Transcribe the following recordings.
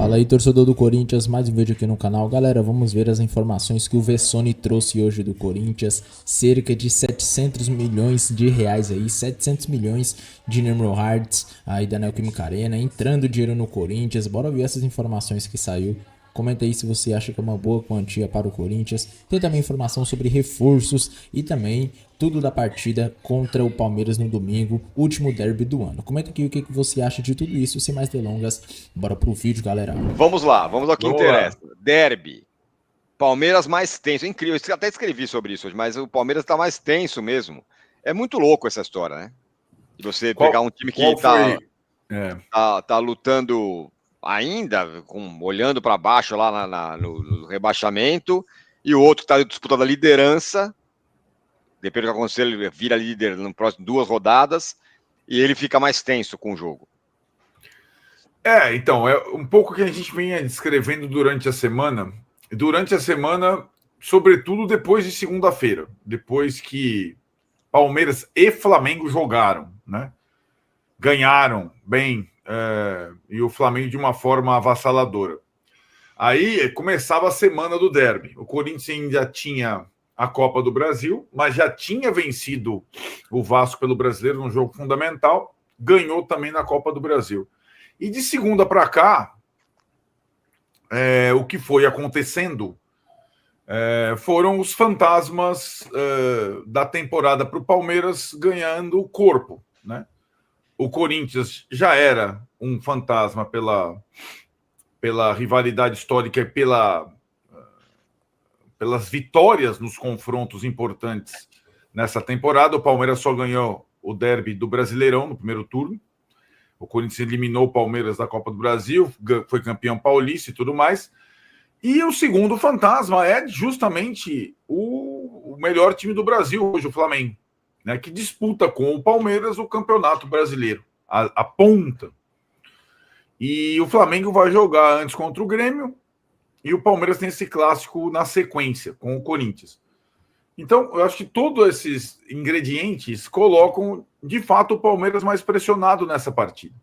Fala aí, torcedor do Corinthians, mais um vídeo aqui no canal. Galera, vamos ver as informações que o Vessone trouxe hoje do Corinthians. Cerca de 700 milhões de reais aí, 700 milhões de Neymar Hearts aí da Neoquímica Arena, entrando dinheiro no Corinthians. Bora ver essas informações que saiu. Comenta aí se você acha que é uma boa quantia para o Corinthians. Tem também informação sobre reforços e também tudo da partida contra o Palmeiras no domingo, último derby do ano. Comenta aqui o que você acha de tudo isso. Sem mais delongas, bora pro vídeo, galera. Vamos lá, vamos ao que interessa. Derby. Palmeiras mais tenso. Incrível, eu até escrevi sobre isso hoje, mas o Palmeiras está mais tenso mesmo. É muito louco essa história, né? De você pegar um time que tá lutando ainda, olhando para baixo lá no rebaixamento, e o outro que está disputando a liderança, depende do que acontecer, ele vira líder nas próximas 2 rodadas, e ele fica mais tenso com o jogo. Então, é um pouco que a gente vinha descrevendo durante a semana. Durante a semana, sobretudo depois de segunda-feira, depois que Palmeiras e Flamengo jogaram, né? Ganharam bem, e o Flamengo de uma forma avassaladora. Aí começava a semana do derby. O Corinthians ainda tinha a Copa do Brasil, mas já tinha vencido o Vasco pelo Brasileiro num jogo fundamental, ganhou também na Copa do Brasil. E de segunda para cá, o que foi acontecendo foram os fantasmas da temporada para o Palmeiras ganhando o corpo, né? O Corinthians já era um fantasma pela rivalidade histórica e pelas vitórias nos confrontos importantes nessa temporada. O Palmeiras só ganhou o derby do Brasileirão no primeiro turno. O Corinthians eliminou o Palmeiras da Copa do Brasil, foi campeão paulista e tudo mais. E o segundo fantasma é justamente o melhor time do Brasil hoje, o Flamengo, né, que disputa com o Palmeiras o Campeonato Brasileiro, a ponta. E o Flamengo vai jogar antes contra o Grêmio e o Palmeiras tem esse clássico na sequência com o Corinthians. Então, eu acho que todos esses ingredientes colocam, de fato, o Palmeiras mais pressionado nessa partida.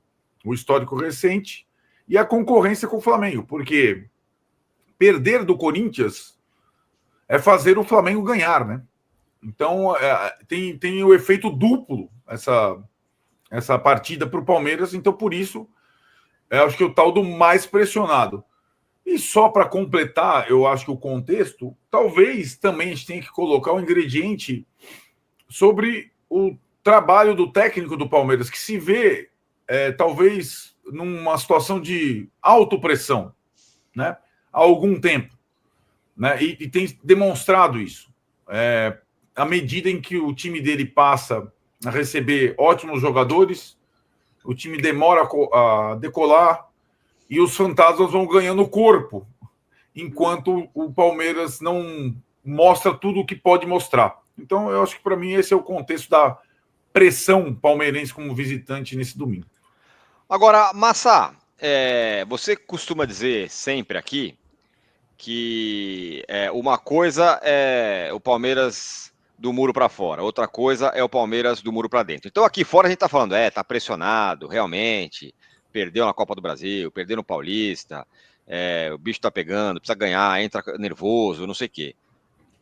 O histórico recente e a concorrência com o Flamengo, porque perder do Corinthians é fazer o Flamengo ganhar, né? Então, tem o efeito duplo essa partida para o Palmeiras. Então, por isso, eu acho que o tal do mais pressionado. E só para completar, eu acho que o contexto, talvez também a gente tenha que colocar um ingrediente sobre o trabalho do técnico do Palmeiras, que se vê, talvez, numa situação de autopressão, né? Há algum tempo, né? E tem demonstrado isso. À medida em que o time dele passa a receber ótimos jogadores, o time demora a decolar e os fantasmas vão ganhando corpo, enquanto o Palmeiras não mostra tudo o que pode mostrar. Então, eu acho que, para mim, esse é o contexto da pressão palmeirense como visitante nesse domingo. Agora, Massa, você costuma dizer sempre aqui que uma coisa é o Palmeiras do muro para fora, outra coisa é o Palmeiras do muro para dentro. Então, aqui fora a gente está falando, tá pressionado, realmente, perdeu na Copa do Brasil, perdeu no Paulista, o bicho tá pegando, precisa ganhar, entra nervoso, não sei o quê.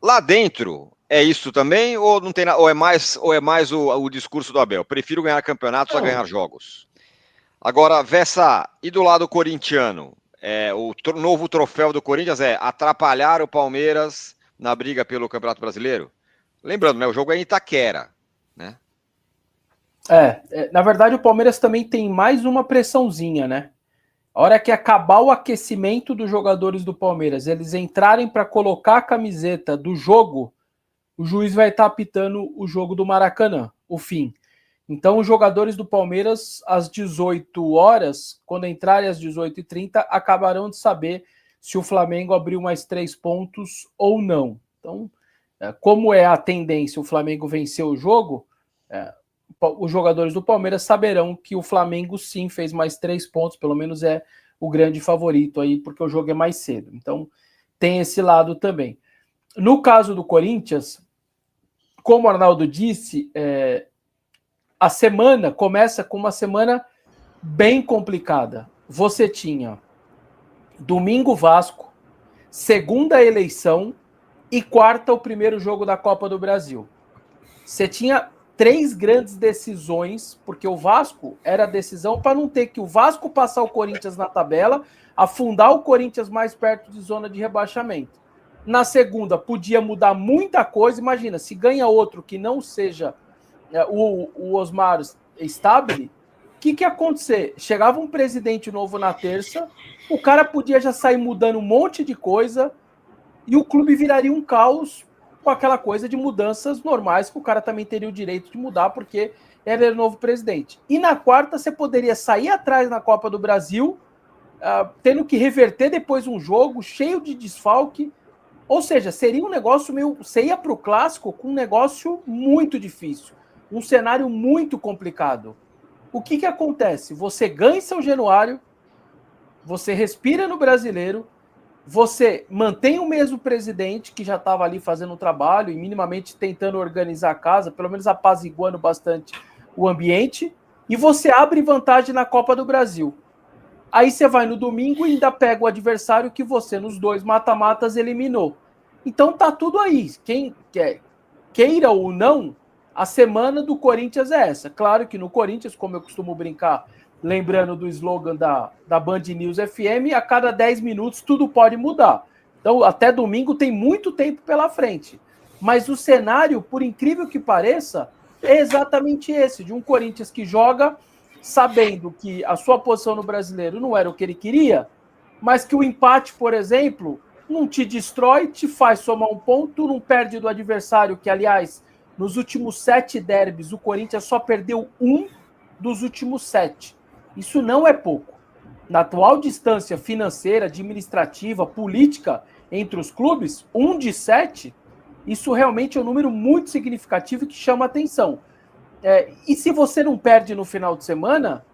Lá dentro, é isso também ou não tem ou é mais o discurso do Abel? Prefiro ganhar campeonatos a ganhar jogos. Agora, Vessa, e do lado corintiano? O novo troféu do Corinthians é atrapalhar o Palmeiras na briga pelo Campeonato Brasileiro? Lembrando, né, o jogo é em Itaquera, né? Na verdade, o Palmeiras também tem mais uma pressãozinha, né? A hora que acabar o aquecimento dos jogadores do Palmeiras, eles entrarem para colocar a camiseta do jogo, o juiz vai estar apitando o jogo do Maracanã, o fim. Então, os jogadores do Palmeiras, às 18 horas, quando entrarem às 18h30, acabarão de saber se o Flamengo abriu mais 3 pontos ou não. Então, como é a tendência, o Flamengo vencer o jogo, os jogadores do Palmeiras saberão que o Flamengo sim fez mais 3 pontos, pelo menos é o grande favorito aí, porque o jogo é mais cedo. Então, tem esse lado também. No caso do Corinthians, como o Arnaldo disse, a semana começa com uma semana bem complicada. Você tinha domingo Vasco, segunda a eleição e quarta o primeiro jogo da Copa do Brasil. Você tinha 3 grandes decisões, porque o Vasco era a decisão para não ter que o Vasco passar o Corinthians na tabela, afundar o Corinthians mais perto de zona de rebaixamento. Na segunda, podia mudar muita coisa. Imagina, se ganha outro que não seja o Osmar Stabile, o que ia acontecer? Chegava um presidente novo na terça, o cara podia já sair mudando um monte de coisa e o clube viraria um caos com aquela coisa de mudanças normais que o cara também teria o direito de mudar porque era o novo presidente. E na quarta você poderia sair atrás na Copa do Brasil, tendo que reverter depois um jogo cheio de desfalque. Ou seja, seria um negócio meio... Você ia para o Clássico com um negócio muito difícil, um cenário muito complicado. O que acontece? Você ganha em São Januário, você respira no Brasileiro, você mantém o mesmo presidente que já estava ali fazendo um trabalho e minimamente tentando organizar a casa, pelo menos apaziguando bastante o ambiente, e você abre vantagem na Copa do Brasil. Aí você vai no domingo e ainda pega o adversário que você, nos 2 mata-matas, eliminou. Então tá tudo aí. Quem queira ou não, a semana do Corinthians é essa. Claro que no Corinthians, como eu costumo brincar, lembrando do slogan da Band News FM, a cada 10 minutos tudo pode mudar. Então até domingo tem muito tempo pela frente. Mas o cenário, por incrível que pareça, é exatamente esse, de um Corinthians que joga sabendo que a sua posição no Brasileiro não era o que ele queria, mas que o empate, por exemplo, não te destrói, te faz somar um ponto, não perde do adversário, que, aliás, nos últimos 7 derbys, o Corinthians só perdeu 1 dos últimos 7. Isso não é pouco. Na atual distância financeira, administrativa, política entre os clubes, 1 de 7, isso realmente é um número muito significativo que chama atenção. E se você não perde no final de semana,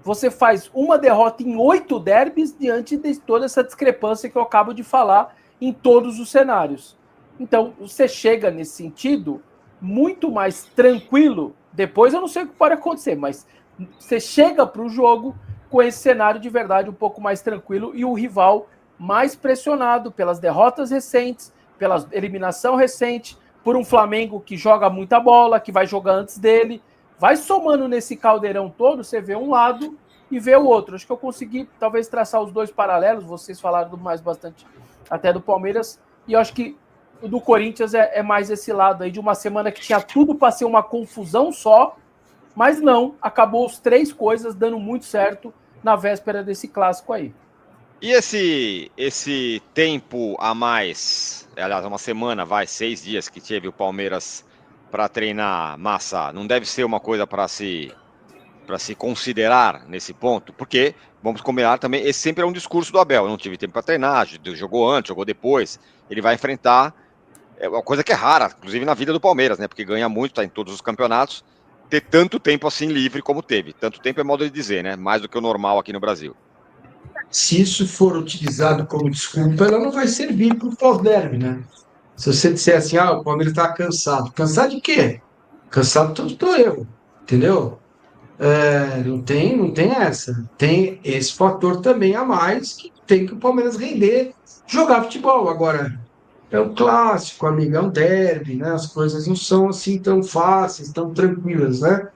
você faz uma derrota em 8 derbys diante de toda essa discrepância que eu acabo de falar em todos os cenários. Então, você chega nesse sentido muito mais tranquilo. Depois eu não sei o que pode acontecer, mas você chega para o jogo com esse cenário de verdade um pouco mais tranquilo e o rival mais pressionado pelas derrotas recentes, pela eliminação recente, por um Flamengo que joga muita bola, que vai jogar antes dele, vai somando nesse caldeirão todo, você vê um lado e vê o outro. Acho que eu consegui talvez traçar os 2 paralelos, vocês falaram mais bastante até do Palmeiras, e eu acho que o do Corinthians é mais esse lado aí, de uma semana que tinha tudo para ser uma confusão só, mas não, acabou as 3 coisas dando muito certo na véspera desse clássico aí. E esse tempo a mais, aliás, uma semana, 6 dias que teve o Palmeiras para treinar, Massa, não deve ser uma coisa para se considerar nesse ponto? Porque, vamos combinar também, esse sempre é um discurso do Abel. Eu não tive tempo para treinar, jogou antes, jogou depois. Ele vai enfrentar uma coisa que é rara, inclusive na vida do Palmeiras, né? Porque ganha muito, está em todos os campeonatos, ter tanto tempo assim livre como teve. Tanto tempo é modo de dizer, né? Mais do que o normal aqui no Brasil. Se isso for utilizado como desculpa, ela não vai servir para o pós-derby, né? Se você disser assim, o Palmeiras está cansado. Cansado de quê? Cansado todo estou eu, entendeu? Não tem essa. Tem esse fator também a mais que tem que o Palmeiras render, jogar futebol. Agora, é um clássico, amigo, é um derby, né? As coisas não são assim tão fáceis, tão tranquilas, né?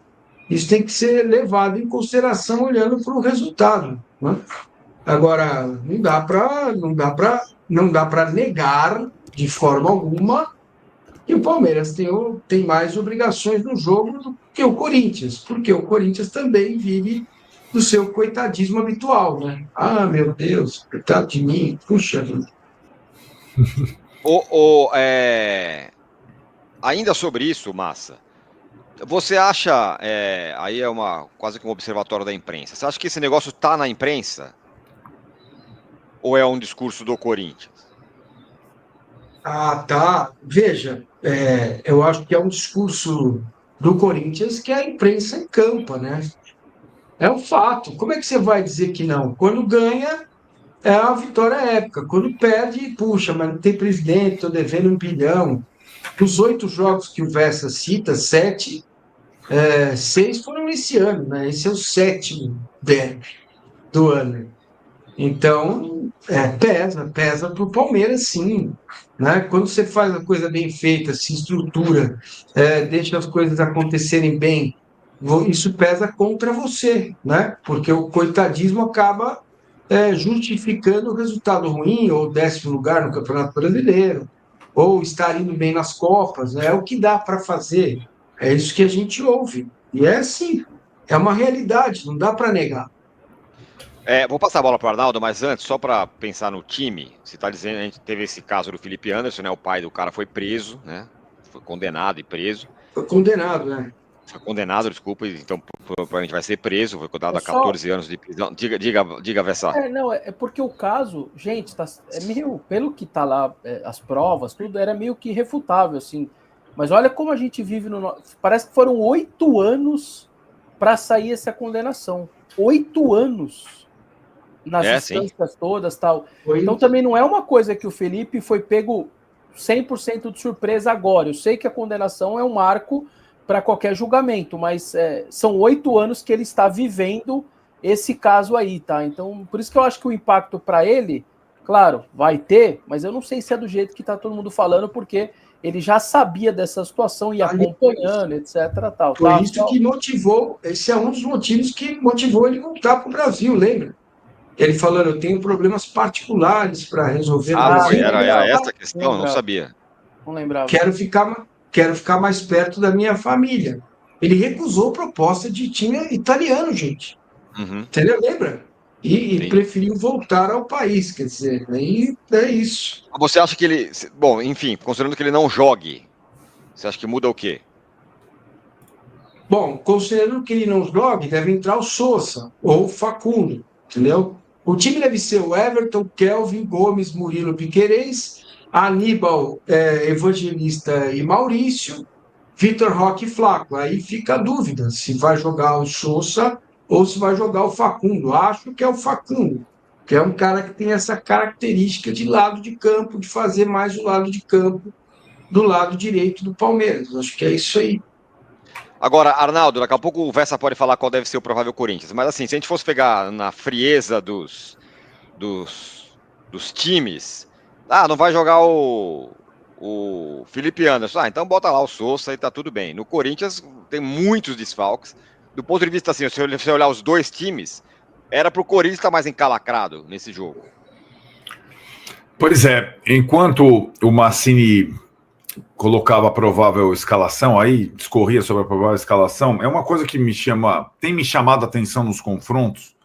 Isso tem que ser levado em consideração olhando para o resultado, né? Agora, não dá para negar de forma alguma que o Palmeiras tem mais obrigações no jogo do que o Corinthians, porque o Corinthians também vive do seu coitadismo habitual, né? Ah, meu Deus, coitado de mim, puxa vida. Ainda sobre isso, Massa, você acha, aí é quase que um observatório da imprensa, você acha que esse negócio está na imprensa? Ou é um discurso do Corinthians? Tá. Veja, eu acho que é um discurso do Corinthians que a imprensa encampa, né? É um fato. Como é que você vai dizer que não? Quando ganha, é uma vitória épica. Quando perde, puxa, mas não tem presidente, estou devendo 1 bilhão. Dos 8 jogos que o Vessa cita, 7, 6 foram esse ano, né? Esse é o 7º derby do ano. Então, Pesa para o Palmeiras, sim. Né? Quando você faz a coisa bem feita, se estrutura, deixa as coisas acontecerem bem, isso pesa contra você, né? Porque o coitadismo acaba justificando o resultado ruim, ou 10º lugar no Campeonato Brasileiro, ou estar indo bem nas Copas, né? É o que dá para fazer, é isso que a gente ouve. E é assim, é uma realidade, não dá para negar. Vou passar a bola para o Arnaldo, mas antes, só para pensar no time, você está dizendo, a gente teve esse caso do Felipe Anderson, né? O pai do cara foi preso, né? Foi condenado e preso. Foi condenado, né? Foi condenado, desculpa, então provavelmente vai ser preso, foi condenado É a só- 14 anos de prisão. Diga, Vessar. Não, é porque o caso, gente, é meio, pelo que tá lá, as provas, tudo, era meio que irrefutável, assim. Mas olha como a gente vive parece que foram 8 anos para sair essa condenação. 8 anos nas instâncias todas, tal. Então também não é uma coisa que o Felipe foi pego 100% de surpresa agora. Eu sei que a condenação é um marco para qualquer julgamento, mas são 8 anos que ele está vivendo esse caso aí, tá? Então, por isso que eu acho que o impacto para ele, claro, vai ter, mas eu não sei se é do jeito que tá todo mundo falando, porque ele já sabia dessa situação e acompanhando, etc. Tal. Foi isso que motivou, esse é um dos motivos que motivou ele voltar para o Brasil, lembra? Ele falando, eu tenho problemas particulares para resolver no Brasil. Era essa a questão? Eu não sabia. Não lembrava. Quero ficar mais perto da minha família. Ele recusou proposta de time italiano, gente. Uhum. Entendeu? Lembra? E preferiu voltar ao país, quer dizer, aí é isso. Você acha que ele... Bom, enfim, considerando que ele não jogue, você acha que muda o quê? Bom, considerando que ele não jogue, deve entrar o Sousa ou o Facundo, entendeu? O time deve ser o Everton, Kelvin, Gomes, Murilo, Piquerez, Aníbal, Evangelista e Maurício, Vitor Roque e Flaco. Aí fica a dúvida se vai jogar o Sousa ou se vai jogar o Facundo. Acho que é o Facundo, que é um cara que tem essa característica de lado de campo, de fazer mais o lado de campo do lado direito do Palmeiras. Acho que é isso aí. Agora, Arnaldo, daqui a pouco o Vessa pode falar qual deve ser o provável Corinthians, mas assim, se a gente fosse pegar na frieza dos times, não vai jogar o Felipe Anderson, então bota lá o Sousa e tá tudo bem. No Corinthians tem muitos desfalques, do ponto de vista assim, se você olhar os dois times, era pro Corinthians estar mais encalacrado nesse jogo. Pois é, enquanto o Massini colocava a provável escalação, aí discorria sobre a provável escalação, é uma coisa que tem me chamado a atenção nos confrontos.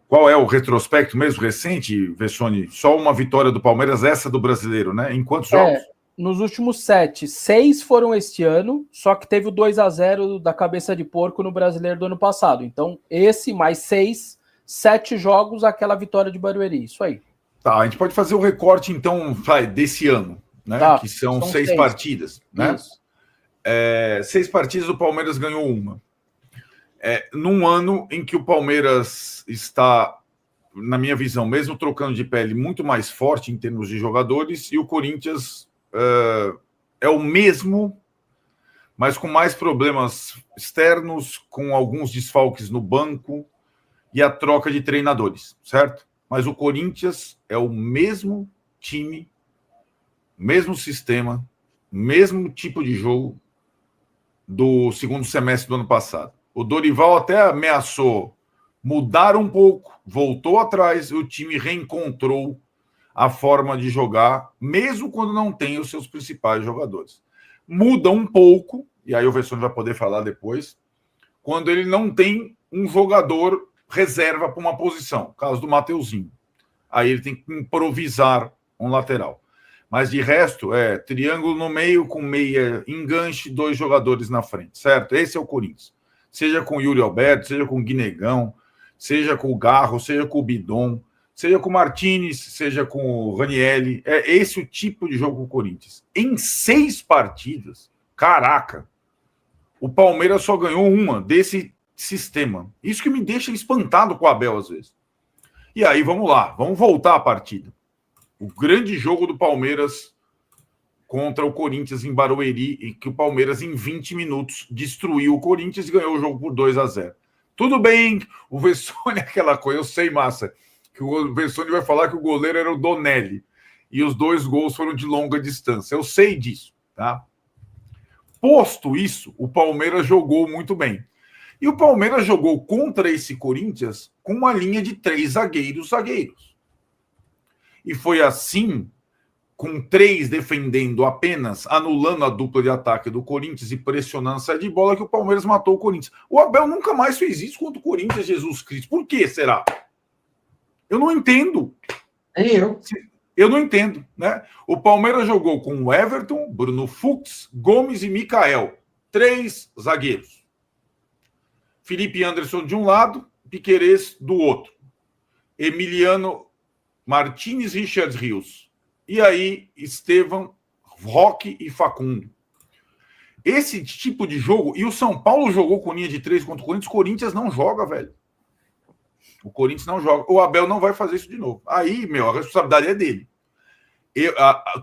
Qual é o retrospecto mesmo recente, Vessoni? Só uma vitória do Palmeiras, essa do Brasileiro, né? Em quantos jogos? Nos últimos 7, 6 foram este ano, só que teve o 2-0 da cabeça de porco no Brasileiro do ano passado. Então, esse mais 6, 7 jogos, aquela vitória de Barueri, isso aí. Tá, a gente pode fazer o recorte, então, desse ano, né? Tá, que são 6 partidas, né? 6 partidas, o Palmeiras ganhou uma. Num ano em que o Palmeiras está, na minha visão, mesmo trocando de pele, muito mais forte em termos de jogadores, e o Corinthians é o mesmo, mas com mais problemas externos, com alguns desfalques no banco e a troca de treinadores, certo? Mas o Corinthians é o mesmo time, mesmo sistema, mesmo tipo de jogo do segundo semestre do ano passado. O Dorival até ameaçou mudar um pouco, voltou atrás, e o time reencontrou a forma de jogar, mesmo quando não tem os seus principais jogadores. Muda um pouco, e aí o Vessone vai poder falar depois, quando ele não tem um jogador reserva para uma posição, caso do Mateuzinho. Aí ele tem que improvisar um lateral. Mas de resto, triângulo no meio, com meia enganche, 2 jogadores na frente, certo? Esse é o Corinthians. Seja com o Yuri Alberto, seja com o Guinegão, seja com o Garro, seja com o Bidon, seja com o Martinez, seja com o Ranielli. É esse o tipo de jogo do Corinthians. Em 6 partidas, caraca, o Palmeiras só ganhou uma desse sistema. Isso que me deixa espantado com o Abel, às vezes. E aí, vamos lá, vamos voltar à partida. O grande jogo do Palmeiras contra o Corinthians em Barueri, e que o Palmeiras, em 20 minutos, destruiu o Corinthians e ganhou o jogo por 2-0. Tudo bem, o Vessone é aquela coisa, eu sei, Massa, que o Vessone vai falar que o goleiro era o Donelli. E os 2 gols foram de longa distância. Eu sei disso, tá? Posto isso, o Palmeiras jogou muito bem. E o Palmeiras jogou contra esse Corinthians com uma linha de 3 zagueiros. E foi assim, com 3 defendendo apenas, anulando a dupla de ataque do Corinthians e pressionando a saída de bola, que o Palmeiras matou o Corinthians. O Abel nunca mais fez isso contra o Corinthians, Jesus Cristo. Por que será? Eu não entendo. Eu não entendo, né? O Palmeiras jogou com o Everton, Bruno Fux, Gomes e Mikael. 3 zagueiros. Felipe Anderson de um lado, Piquerez do outro. Emiliano Martínez, Richard Rios. E aí, Estevam, Roque e Facundo. Esse tipo de jogo... E o São Paulo jogou com linha de 3 contra o Corinthians. O Corinthians não joga, velho. O Corinthians não joga. O Abel não vai fazer isso de novo. Aí, a responsabilidade é dele.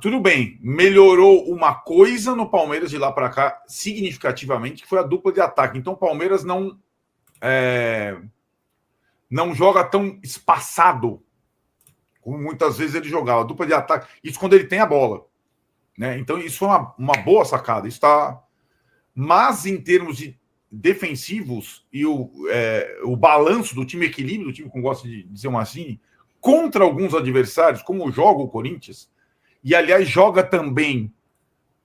Tudo bem, melhorou uma coisa no Palmeiras de lá para cá, significativamente, que foi a dupla de ataque. Então, o Palmeiras não joga tão espaçado como muitas vezes ele jogava. A dupla de ataque, isso quando ele tem a bola. Né? Então, isso foi uma boa sacada. Mas, em termos de defensivos e o balanço do time, equilíbrio do time, como gosta de dizer o Mancini, contra alguns adversários, como joga o Corinthians, e aliás joga também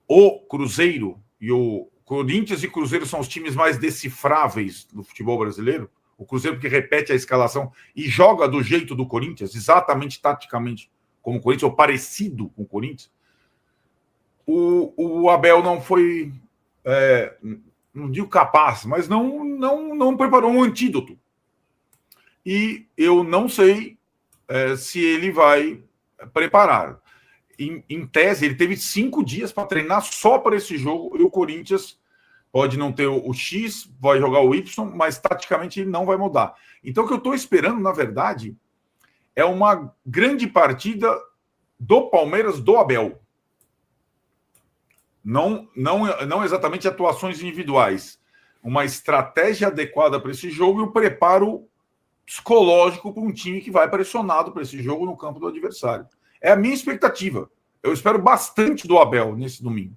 o Cruzeiro, e o Corinthians e Cruzeiro são os times mais decifráveis do futebol brasileiro. O Cruzeiro que repete a escalação e joga do jeito do Corinthians, exatamente taticamente como o Corinthians, ou parecido com o Corinthians. O Abel não foi... não digo capaz, mas não preparou um antídoto. E eu não sei se ele vai preparar. Em tese, ele teve 5 dias para treinar só para esse jogo, e o Corinthians pode não ter o X, vai jogar o Y, mas taticamente ele não vai mudar. Então, o que eu estou esperando, na verdade, é uma grande partida do Palmeiras do Abel. Não exatamente atuações individuais. Uma estratégia adequada para esse jogo e o preparo psicológico para um time que vai pressionado para esse jogo no campo do adversário. É a minha expectativa. Eu espero bastante do Abel nesse domingo.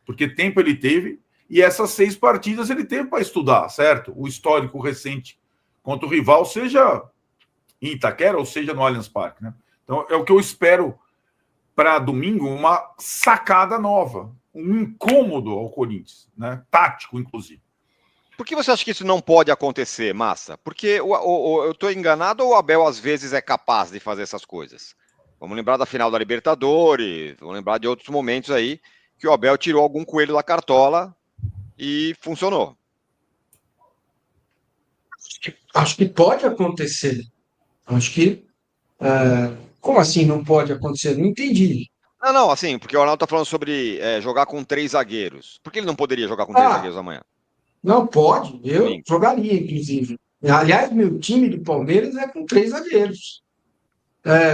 Porque tempo ele teve e essas 6 partidas ele teve para estudar, certo? O histórico recente contra o rival, seja em Itaquera ou seja no Allianz Parque. Né? Então é o que eu espero para domingo, uma sacada nova. Um incômodo ao Corinthians, né? Tático, inclusive. Por que você acha que isso não pode acontecer, Massa? Porque eu estou enganado ou o Abel às vezes é capaz de fazer essas coisas? Vamos lembrar da final da Libertadores, vamos lembrar de outros momentos aí que o Abel tirou algum coelho da cartola e funcionou. Acho que pode acontecer. Acho que... como assim não pode acontecer? Não entendi. Não, assim, porque o Arnaldo está falando sobre jogar com 3 zagueiros. Por que ele não poderia jogar com 3 zagueiros amanhã? Não pode. Eu Domingo. jogaria, inclusive. Aliás, meu time do Palmeiras é com 3 zagueiros.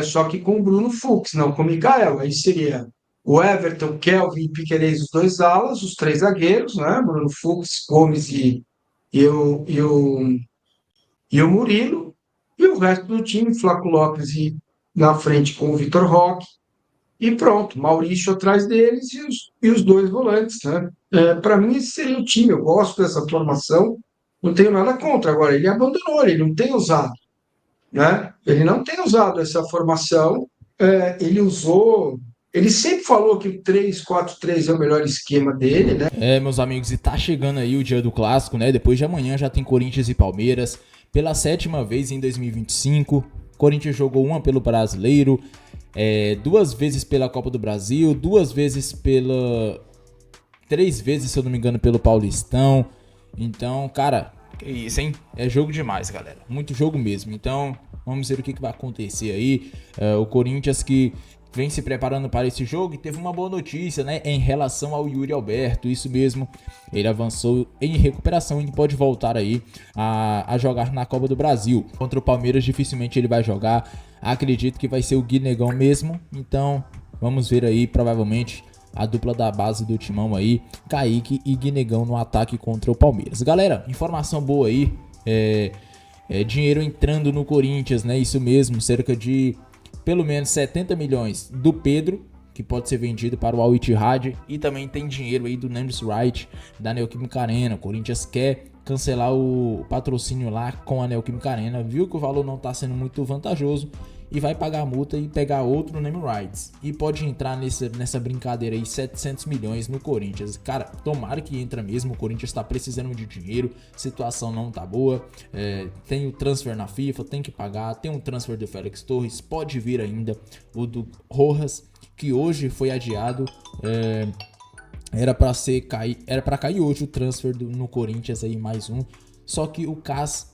Só que com o Bruno Fux, não com o Mikael. Aí seria o Everton, Kelvin e Piquerez, os 2 alas, os 3 zagueiros, né? Bruno Fux, Gomes e o Murilo. E o resto do time, Flaco Lopes na frente com o Vitor Roque. E pronto, Maurício atrás deles e os 2 volantes, né? Para mim, esse seria o time. Eu gosto dessa formação, não tenho nada contra. Agora, ele abandonou, ele não tem usado, né? Ele não tem usado essa formação. Ele sempre falou que o 3-4-3 é o melhor esquema dele, né? Meus amigos, e tá chegando aí o dia do clássico, né? Depois de amanhã já tem Corinthians e Palmeiras. Pela 7ª vez em 2025, Corinthians jogou uma pelo Brasileiro, 2 vezes pela Copa do Brasil, 2 vezes 3 vezes, se eu não me engano, pelo Paulistão. Então, cara, que isso, hein? É jogo demais, galera. Muito jogo mesmo. Então, vamos ver o que vai acontecer aí. O Corinthians que vem se preparando para esse jogo e teve uma boa notícia, né? Em relação ao Yuri Alberto, isso mesmo. Ele avançou em recuperação e pode voltar aí a jogar na Copa do Brasil. Contra o Palmeiras, dificilmente ele vai jogar. Acredito que vai ser o Guinegão mesmo. Então, vamos ver aí, provavelmente, a dupla da base do Timão aí, Kaique e Guinegão no ataque contra o Palmeiras. Galera, informação boa aí. dinheiro entrando no Corinthians, né? Isso mesmo, cerca de pelo menos 70 milhões do Pedro, que pode ser vendido para o Al Ittihad, e também tem dinheiro aí do Nams Wright, da Neoquímica Arena. O Corinthians quer cancelar o patrocínio lá com a Neoquímica Arena, viu que o valor não está sendo muito vantajoso e vai pagar a multa e pegar outro name rights. E pode entrar nessa brincadeira aí 700 milhões no Corinthians. Cara, tomara que entra mesmo, o Corinthians está precisando de dinheiro, situação não tá boa, tem o transfer na FIFA, tem que pagar, tem um transfer do Félix Torres, pode vir ainda o do Rojas, que hoje foi adiado, era para cair hoje o transfer no Corinthians aí, mais um, só que o CAS,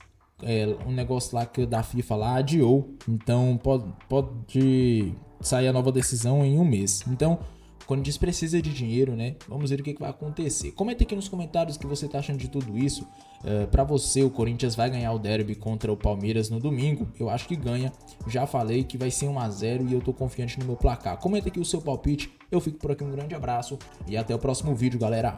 um negócio lá que da FIFA lá adiou, então pode sair a nova decisão em um mês. Então o Corinthians precisa de dinheiro, né? Vamos ver o que vai acontecer. Comenta aqui nos comentários o que você tá achando de tudo isso. Para você, o Corinthians vai ganhar o derby contra o Palmeiras no domingo? Eu acho que ganha. Já falei que vai ser 1-0 e eu tô confiante no meu placar. Comenta aqui o seu palpite. Eu fico por aqui, um grande abraço e até o próximo vídeo, galera.